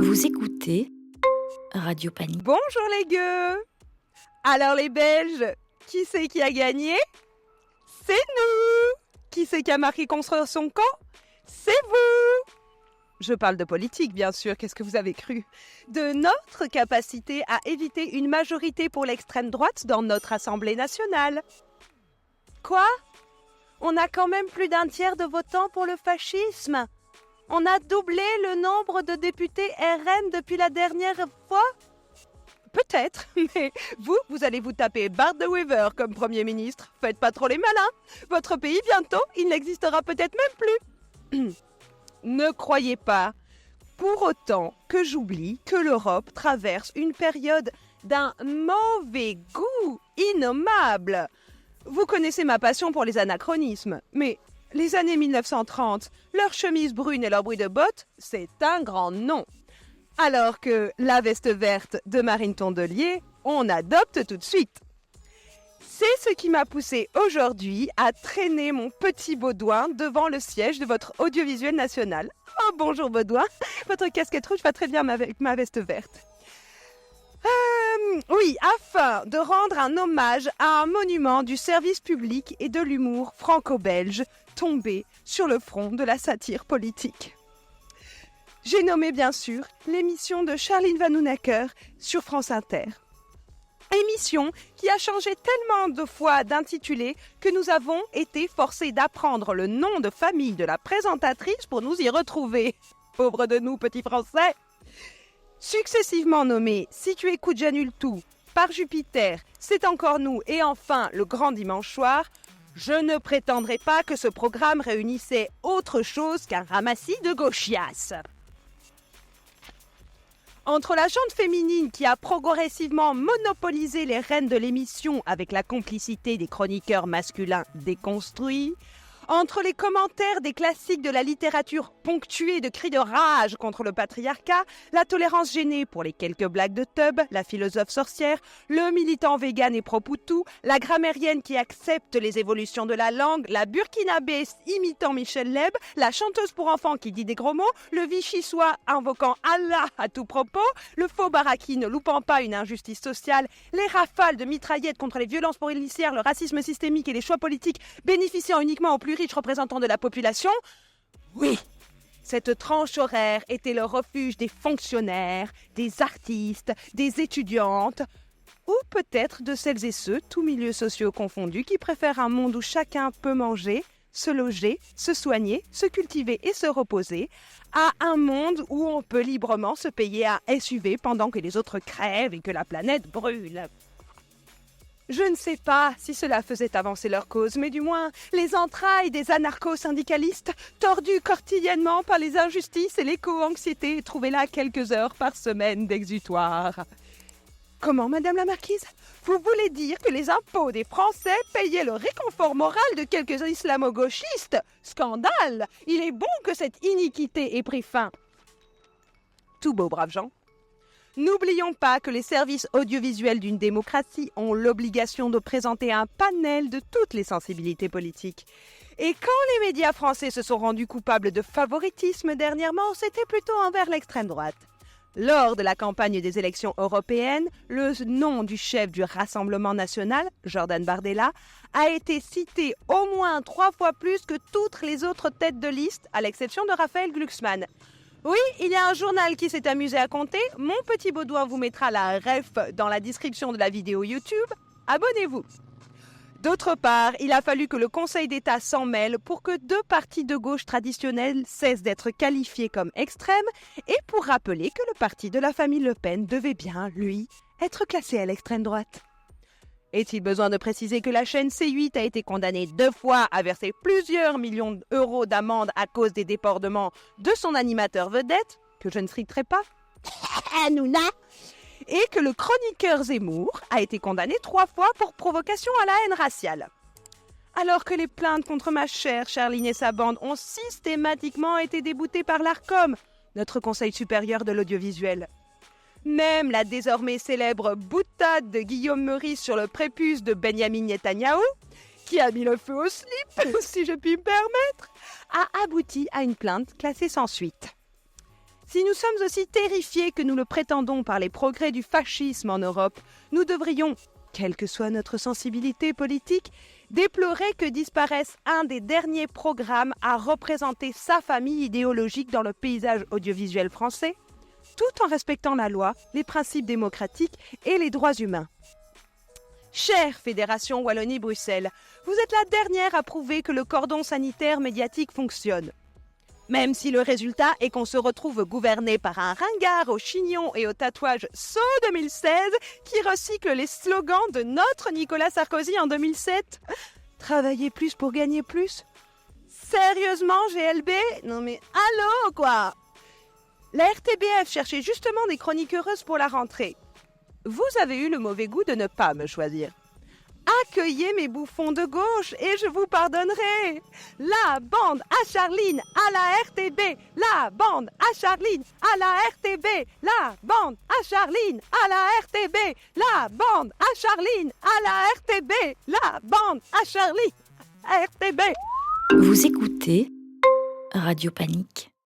Vous écoutez Radio Panique. Bonjour les gueux. Alors les Belges, qui c'est qui a gagné? C'est nous. Qui c'est qui a marqué construire son camp? C'est vous. Je parle de politique, bien sûr, qu'est-ce que vous avez cru? De notre capacité à éviter une majorité pour l'extrême droite dans notre Assemblée nationale. Quoi? On a quand même plus d'un tiers de votants pour le fascisme. On a doublé le nombre de députés RN depuis la dernière fois? Peut-être, mais vous allez vous taper Bart de Wever comme Premier ministre. Faites pas trop les malins. Votre pays, bientôt, il n'existera peut-être même plus. Ne croyez pas pour autant que j'oublie que l'Europe traverse une période d'un mauvais goût innommable. Vous connaissez ma passion pour les anachronismes, mais les années 1930, leur chemise brune et leur bruit de bottes, c'est un grand nom. Alors que la veste verte de Marine Tondelier, on adopte tout de suite. C'est ce qui m'a poussé aujourd'hui à traîner mon petit Baudouin devant le siège de votre audiovisuel national. Oh bonjour Baudouin, votre casquette rouge va très bien avec ma veste verte. Oui, afin de rendre un hommage à un monument du service public et de l'humour franco-belge tombé sur le front de la satire politique. J'ai nommé bien sûr l'émission de Charline Vanhoenacker sur France Inter. Émission qui a changé tellement de fois d'intitulé que nous avons été forcés d'apprendre le nom de famille de la présentatrice pour nous y retrouver. Pauvres de nous, petits Français! Successivement nommés « Si tu écoutes, j'annule tout », par Jupiter, « C'est encore nous » et enfin « Le grand dimanche soir », je ne prétendrai pas que ce programme réunissait autre chose qu'un ramassis de gauchias. Entre la jante féminine qui a progressivement monopolisé les rênes de l'émission avec la complicité des chroniqueurs masculins déconstruits, entre les commentaires des classiques de la littérature ponctués de cris de rage contre le patriarcat, la tolérance gênée pour les quelques blagues de Tub, la philosophe sorcière, le militant vegan et pro-poutou, la grammairienne qui accepte les évolutions de la langue, la burkinabé imitant Michel Leb, la chanteuse pour enfants qui dit des gros mots, le vichysois invoquant Allah à tout propos, le faux baraki ne loupant pas une injustice sociale, les rafales de mitraillettes contre les violences policières, le racisme systémique et les choix politiques bénéficiant uniquement aux plus riches représentants de la population. Oui, cette tranche horaire était le refuge des fonctionnaires, des artistes, des étudiantes, ou peut-être de celles et ceux, tous milieux sociaux confondus, qui préfèrent un monde où chacun peut manger, se loger, se soigner, se cultiver et se reposer, à un monde où on peut librement se payer un SUV pendant que les autres crèvent et que la planète brûle. Je ne sais pas si cela faisait avancer leur cause, mais du moins les entrailles des anarcho-syndicalistes, tordus quotidiennement par les injustices et l'éco-anxiété, trouvaient là quelques heures par semaine d'exutoire. Comment, Madame la Marquise? Vous voulez dire que les impôts des Français payaient le réconfort moral de quelques islamo-gauchistes? Scandale! Il est bon que cette iniquité ait pris fin. Tout beau, braves gens. N'oublions pas que les services audiovisuels d'une démocratie ont l'obligation de présenter un panel de toutes les sensibilités politiques. Et quand les médias français se sont rendus coupables de favoritisme dernièrement, c'était plutôt envers l'extrême droite. Lors de la campagne des élections européennes, le nom du chef du Rassemblement national, Jordan Bardella, a été cité au moins 3 fois plus que toutes les autres têtes de liste, à l'exception de Raphaël Glucksmann. Oui, il y a un journal qui s'est amusé à compter. Mon petit Baudouin vous mettra la ref dans la description de la vidéo YouTube. Abonnez-vous. D'autre part, il a fallu que le Conseil d'État s'en mêle pour que 2 partis de gauche traditionnels cessent d'être qualifiés comme extrêmes et pour rappeler que le parti de la famille Le Pen devait bien, lui, être classé à l'extrême droite. Est-il besoin de préciser que la chaîne C8 a été condamnée 2 fois à verser plusieurs millions d'euros d'amende à cause des débordements de son animateur vedette, que je ne citerai pas, Hanouna, et que le chroniqueur Zemmour a été condamné 3 fois pour provocation à la haine raciale. Alors que les plaintes contre ma chère Charline et sa bande ont systématiquement été déboutées par l'ARCOM, notre Conseil supérieur de l'audiovisuel. Même la désormais célèbre boutade de Guillaume Meurice sur le prépuce de Benyamin Netanyahou, qui a mis le feu au slip, si je puis me permettre, a abouti à une plainte classée sans suite. Si nous sommes aussi terrifiés que nous le prétendons par les progrès du fascisme en Europe, nous devrions, quelle que soit notre sensibilité politique, déplorer que disparaisse un des derniers programmes à représenter sa famille idéologique dans le paysage audiovisuel français, tout en respectant la loi, les principes démocratiques et les droits humains. Chère Fédération Wallonie-Bruxelles, vous êtes la dernière à prouver que le cordon sanitaire médiatique fonctionne. Même si le résultat est qu'on se retrouve gouverné par un ringard au chignon et au tatouage So 2016 qui recycle les slogans de notre Nicolas Sarkozy en 2007. Travailler plus pour gagner plus? Sérieusement, GLB? Non mais allô quoi? La RTBF cherchait justement des chroniqueuses pour la rentrée. Vous avez eu le mauvais goût de ne pas me choisir. Accueillez mes bouffons de gauche et je vous pardonnerai. La bande à Charline à la RTB. La bande à Charline à la RTB. La bande à Charline à la RTB. La bande à Charline à la RTB. La bande à Charline à RTB. Vous écoutez Radio Panique.